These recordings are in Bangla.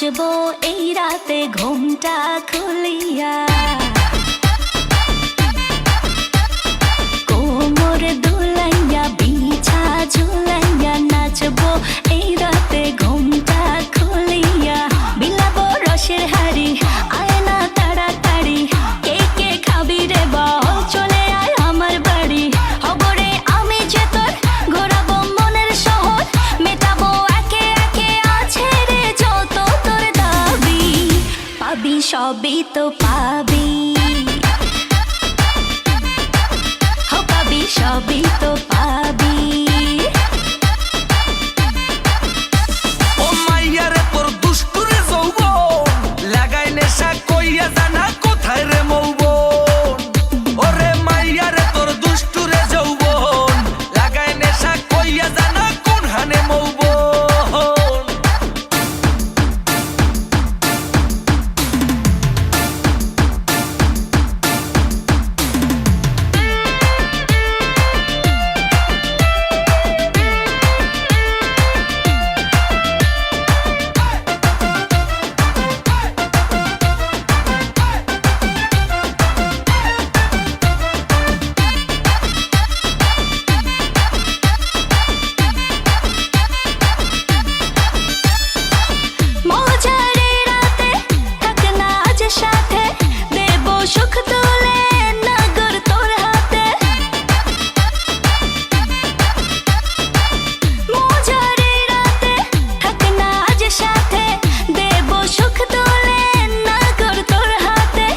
নাচবো এই রাতে ঘুমটা খুলিয়া, কোমর দুলাইয়া বিছা ঝুলাইয়া নাচবো এই রাতে ঘুমটা খুলিয়া। বিলাবো রসের হাড়ি আয় না তাড়াতাড়ি, কে কে খাবি রে বল চলে আয় আমার বাড়ি। হবরে আমি যে তোর ঘোরাবো মনের শহর, মেটাবো একে একে আছে রে যত তোর দাবি। পাবি সবই তো পাবি, পাবি সবই তো পাবি। ও মাইয়ারে তোর দুষ্টুরে যৌবন লাগাই নেশা কইয়া জানা কোথায় রে মৌবন। ওরে মাইয়ারে তোর দুষ্টুরে যৌবন লাগাই নেশা কইয়া জানা কোন হানে মৌবন। সুখ তুলে নগর তোর হাতে, মজারে রাতে থাক না আজ সাথে, দেব সুখ তুলে নগর তোর হাতে।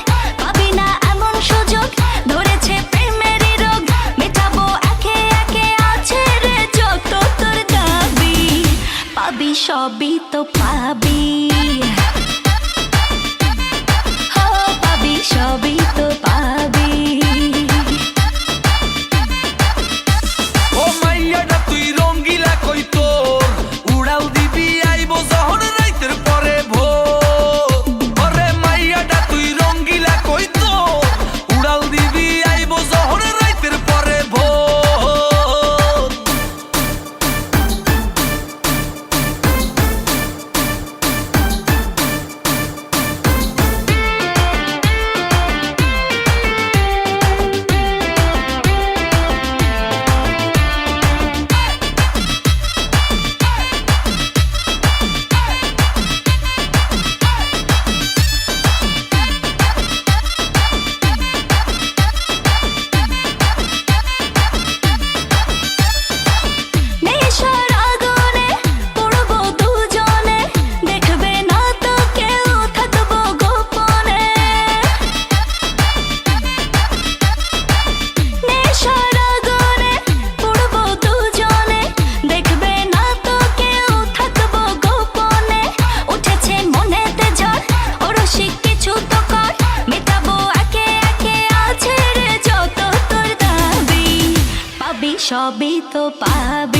পাবি না এমন সুযোগ ধরেছে প্রেমেরই রোগ, মেটাবো একে একে আছে রে যত তোর দাবি। পাবি সবই তো পাবি, সবই তো পাবি। ও মাইয়াটা তুই রঙ্গিলা কই তোর উড়াল দিবি আইবো যখন রাইতের পরে ভোর। ওরে মাইয়াটা তুই রঙ্গিলা কই তোর উড়াল দিবি আইবো যখন রাইতের পরে ভোর। সবই তো পাবি।